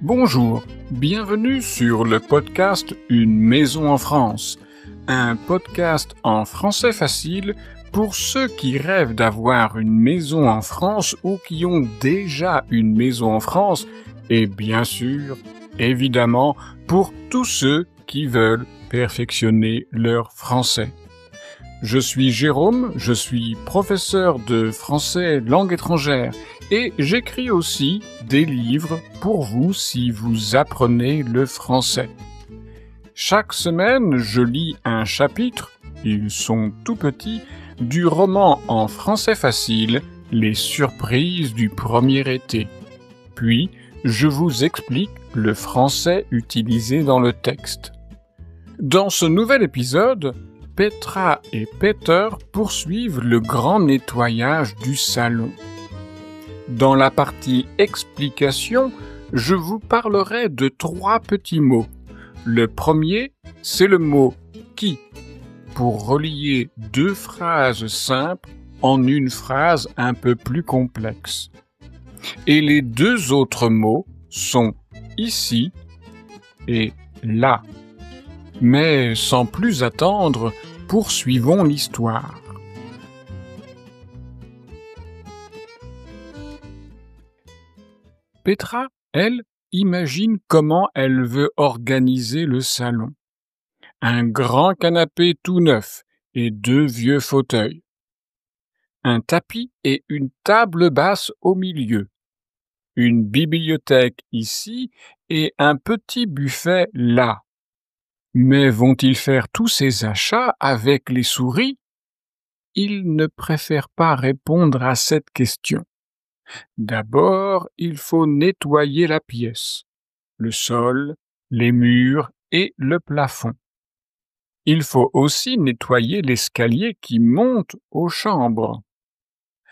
Bonjour, bienvenue sur le podcast Une maison en France, un podcast en français facile pour ceux qui rêvent d'avoir une maison en France ou qui ont déjà une maison en France et bien sûr, évidemment, pour tous ceux qui veulent perfectionner leur français. Je suis Jérôme, je suis professeur de français langue étrangère et j'écris aussi des livres pour vous si vous apprenez le français. Chaque semaine, je lis un chapitre, ils sont tout petits, du roman en français facile, Les surprises du premier été. Puis, je vous explique le français utilisé dans le texte. Dans ce nouvel épisode, Petra et Peter poursuivent le grand nettoyage du salon. Dans la partie explication, je vous parlerai de 3 petits mots. Le premier, c'est le mot « qui » pour relier 2 phrases simples en une phrase un peu plus complexe. Et les 2 autres mots sont « ici » et « là ». Mais sans plus attendre, poursuivons l'histoire. Petra, elle, imagine comment elle veut organiser le salon. Un grand canapé tout neuf et 2 vieux fauteuils. Un tapis et une table basse au milieu. Une bibliothèque ici et un petit buffet là. Mais vont-ils faire tous ces achats avec les souris? Ils ne préfèrent pas répondre à cette question. D'abord, il faut nettoyer la pièce, le sol, les murs et le plafond. Il faut aussi nettoyer l'escalier qui monte aux chambres.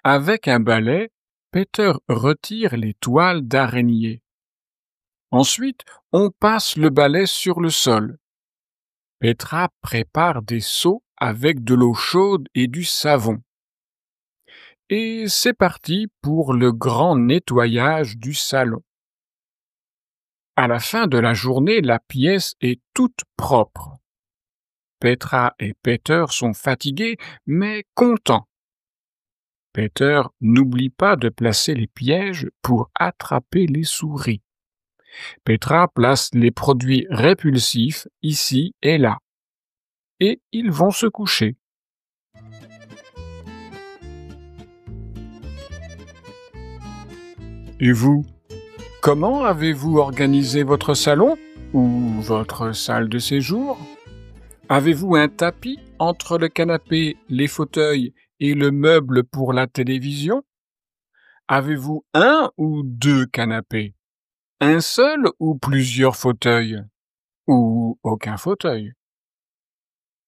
Avec un balai, Peter retire les toiles d'araignée. Ensuite, on passe le balai sur le sol. Petra prépare des seaux avec de l'eau chaude et du savon. Et c'est parti pour le grand nettoyage du salon. À la fin de la journée, la pièce est toute propre. Petra et Peter sont fatigués, mais contents. Peter n'oublie pas de placer les pièges pour attraper les souris. Petra place les produits répulsifs ici et là. Et ils vont se coucher. Et vous, comment avez-vous organisé votre salon ou votre salle de séjour? Avez-vous un tapis entre le canapé, les fauteuils et le meuble pour la télévision? Avez-vous 1 ou 2 canapés? Un seul ou plusieurs fauteuils? Ou aucun fauteuil?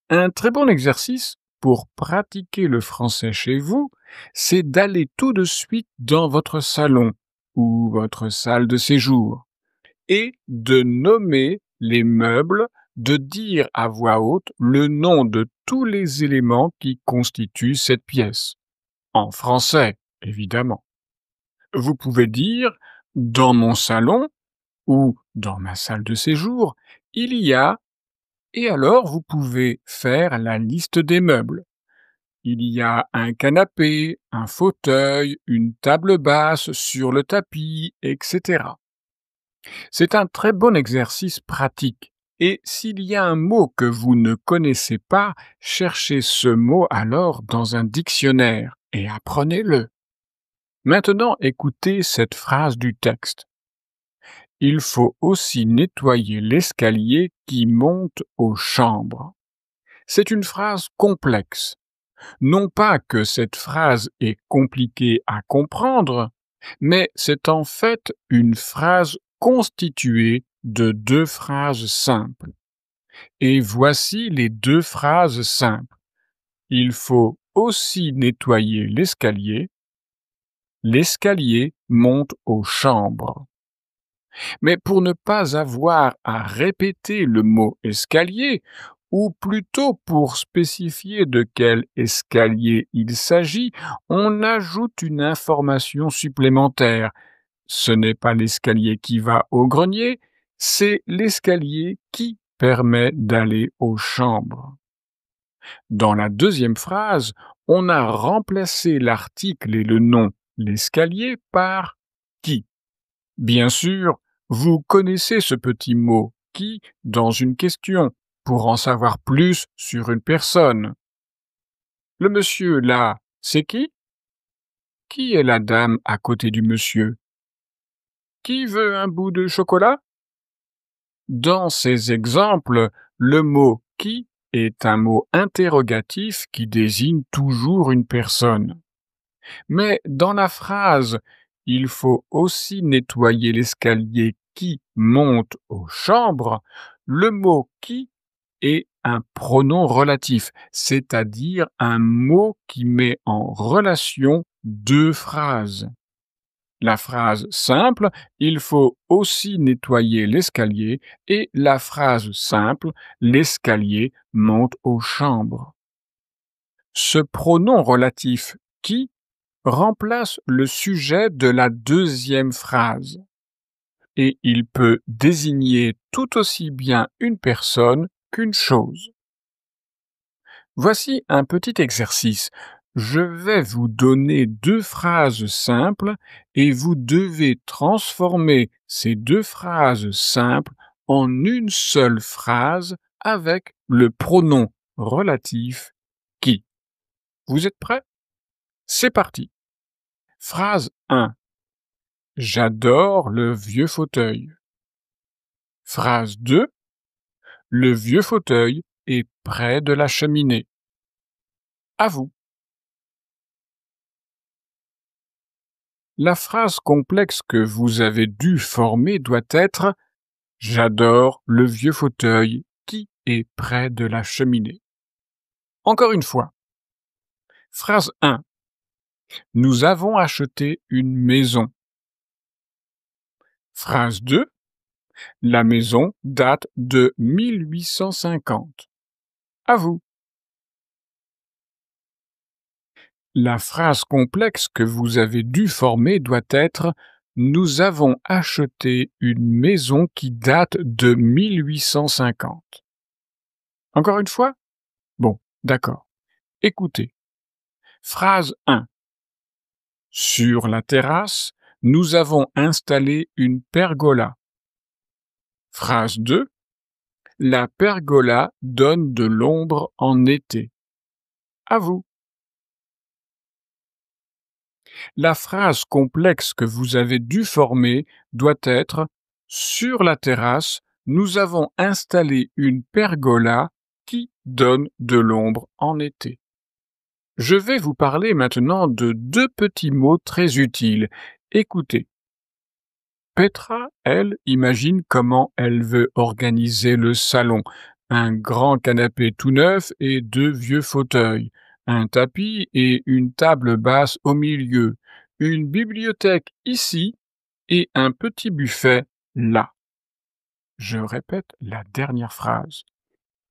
Un très bon exercice pour pratiquer le français chez vous, c'est d'aller tout de suite dans votre salon ou votre salle de séjour et de nommer les meubles, de dire à voix haute le nom de tous les éléments qui constituent cette pièce. En français, évidemment. Vous pouvez dire « dans mon salon » ou « dans ma salle de séjour », il y a, et alors vous pouvez faire la liste des meubles. Il y a un canapé, un fauteuil, une table basse sur le tapis, etc. C'est un très bon exercice pratique. Et s'il y a un mot que vous ne connaissez pas, cherchez ce mot alors dans un dictionnaire et apprenez-le. Maintenant, écoutez cette phrase du texte. Il faut aussi nettoyer l'escalier qui monte aux chambres. C'est une phrase complexe. Non pas que cette phrase est compliquée à comprendre, mais c'est en fait une phrase constituée de 2 phrases simples. Et voici les 2 phrases simples. Il faut aussi nettoyer l'escalier. L'escalier monte aux chambres. Mais pour ne pas avoir à répéter le mot escalier, ou plutôt pour spécifier de quel escalier il s'agit, on ajoute une information supplémentaire. Ce n'est pas l'escalier qui va au grenier, c'est l'escalier qui permet d'aller aux chambres. Dans la deuxième phrase, on a remplacé l'article et le nom l'escalier par qui. Bien sûr, vous connaissez ce petit mot qui dans une question pour en savoir plus sur une personne. Le monsieur là, c'est qui? Qui est la dame à côté du monsieur? Qui veut un bout de chocolat? Dans ces exemples, le mot qui est un mot interrogatif qui désigne toujours une personne. Mais dans la phrase il faut aussi nettoyer l'escalier qui monte aux chambres, le mot qui est un pronom relatif, c'est-à-dire un mot qui met en relation deux phrases. La phrase simple, il faut aussi nettoyer l'escalier, et la phrase simple, l'escalier monte aux chambres. Ce pronom relatif qui remplace le sujet de la deuxième phrase, et il peut désigner tout aussi bien une personne qu'une chose. Voici un petit exercice. Je vais vous donner deux phrases simples et vous devez transformer ces deux phrases simples en une seule phrase avec le pronom relatif qui. Vous êtes prêts? C'est parti. Phrase 1. J'adore le vieux fauteuil. Phrase 2. Le vieux fauteuil est près de la cheminée. À vous. La phrase complexe que vous avez dû former doit être « J'adore le vieux fauteuil qui est près de la cheminée ». Encore une fois. Phrase 1. Nous avons acheté une maison. Phrase 2. La maison date de 1850. À vous. La phrase complexe que vous avez dû former doit être « Nous avons acheté une maison qui date de 1850 ». Encore une fois? Bon, d'accord. Écoutez. Phrase 1. Sur la terrasse, nous avons installé une pergola. Phrase 2. La pergola donne de l'ombre en été. À vous. La phrase complexe que vous avez dû former doit être « Sur la terrasse, nous avons installé une pergola qui donne de l'ombre en été ». Je vais vous parler maintenant de deux petits mots très utiles. Écoutez. Petra, elle, imagine comment elle veut organiser le salon. Un grand canapé tout neuf et deux vieux fauteuils, un tapis et une table basse au milieu, une bibliothèque ici et un petit buffet là. Je répète la dernière phrase.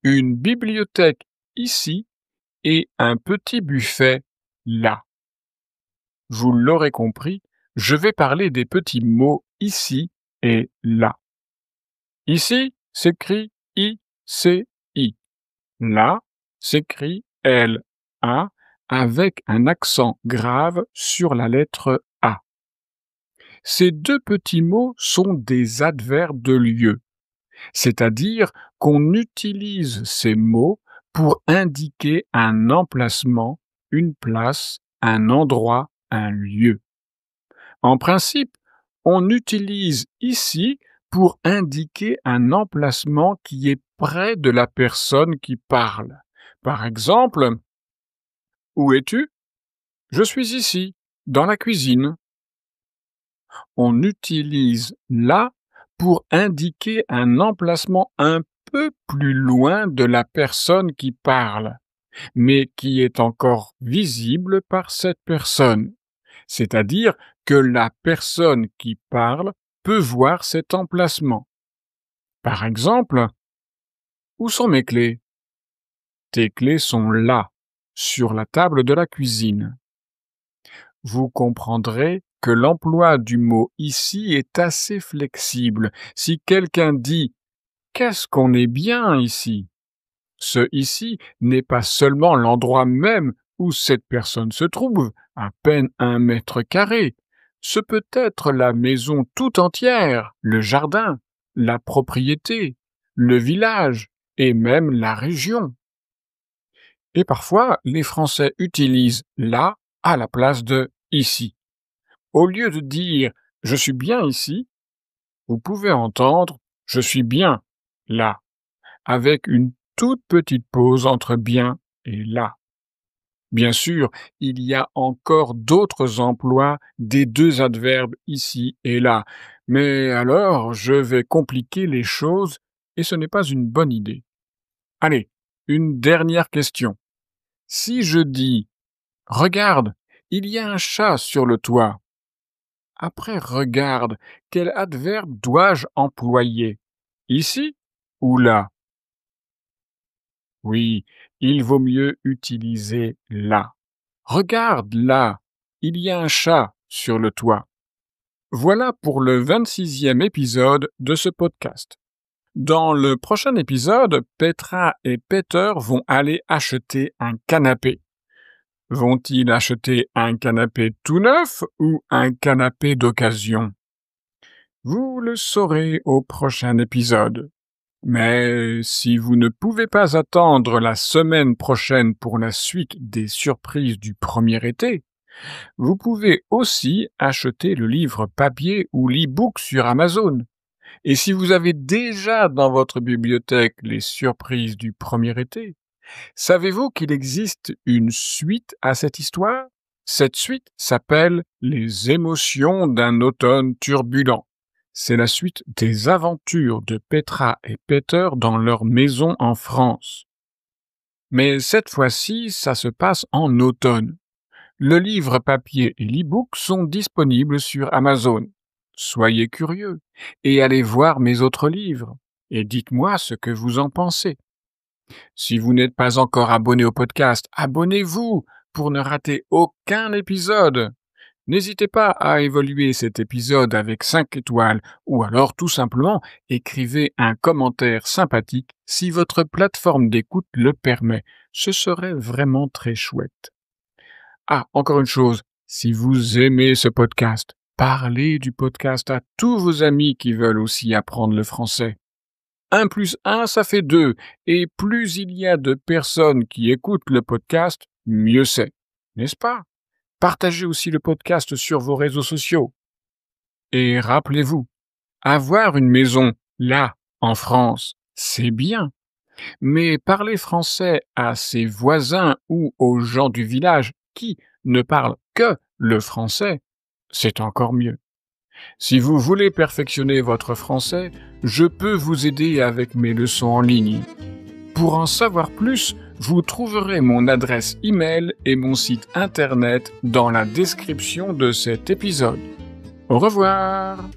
Une bibliothèque ici et un petit buffet là. Vous l'aurez compris, je vais parler des petits mots ici et là. Ici s'écrit I-C-I. Là s'écrit L-A avec un accent grave sur la lettre A. Ces deux petits mots sont des adverbes de lieu, c'est-à-dire qu'on utilise ces mots pour indiquer un emplacement, une place, un endroit, un lieu. En principe, on utilise ici pour indiquer un emplacement qui est près de la personne qui parle. Par exemple, « Où es-tu? » »« Je suis ici, dans la cuisine. » On utilise là pour indiquer un emplacement un peu plus loin de la personne qui parle, mais qui est encore visible par cette personne. C'est-à-dire que la personne qui parle peut voir cet emplacement. Par exemple, « Où sont mes clés? » »« Tes clés sont là, sur la table de la cuisine. » Vous comprendrez que l'emploi du mot ici est assez flexible. Si quelqu'un dit « Qu'est-ce qu'on est bien ici ?» Ce ici n'est pas seulement l'endroit même où cette personne se trouve, à peine 1 mètre carré. Ce peut être la maison tout entière, le jardin, la propriété, le village et même la région. Et parfois, les Français utilisent là à la place de ici. Au lieu de dire je suis bien ici, vous pouvez entendre je suis bien là, avec une toute petite pause entre bien et là. Bien sûr, il y a encore d'autres emplois des 2 adverbes ici et là, mais alors je vais compliquer les choses et ce n'est pas une bonne idée. Allez, une dernière question. Si je dis « Regarde, il y a un chat sur le toit », après « regarde », quel adverbe dois-je employer? Ici ou là? Oui, il vaut mieux utiliser là. Regarde là, il y a un chat sur le toit. Voilà pour le 26e épisode de ce podcast. Dans le prochain épisode, Petra et Peter vont aller acheter un canapé. Vont-ils acheter un canapé tout neuf ou un canapé d'occasion? Vous le saurez au prochain épisode. Mais si vous ne pouvez pas attendre la semaine prochaine pour la suite des surprises du premier été, vous pouvez aussi acheter le livre papier ou l'e-book sur Amazon. Et si vous avez déjà dans votre bibliothèque les surprises du premier été, savez-vous qu'il existe une suite à cette histoire? Cette suite s'appelle « Les émotions d'un automne turbulent ». C'est la suite des aventures de Petra et Peter dans leur maison en France. Mais cette fois-ci, ça se passe en automne. Le livre papier et l'e-book sont disponibles sur Amazon. Soyez curieux et allez voir mes autres livres et dites-moi ce que vous en pensez. Si vous n'êtes pas encore abonné au podcast, abonnez-vous pour ne rater aucun épisode. N'hésitez pas à évaluer cet épisode avec 5 étoiles ou alors tout simplement écrivez un commentaire sympathique si votre plateforme d'écoute le permet. Ce serait vraiment très chouette. Ah, encore une chose, si vous aimez ce podcast, parlez du podcast à tous vos amis qui veulent aussi apprendre le français. 1 plus 1, ça fait 2, et plus il y a de personnes qui écoutent le podcast, mieux c'est, n'est-ce pas? Partagez aussi le podcast sur vos réseaux sociaux. Et rappelez-vous, avoir une maison, là, en France, c'est bien. Mais parler français à ses voisins ou aux gens du village qui ne parlent que le français, c'est encore mieux. Si vous voulez perfectionner votre français, je peux vous aider avec mes leçons en ligne. Pour en savoir plus, vous trouverez mon adresse e-mail et mon site internet dans la description de cet épisode. Au revoir!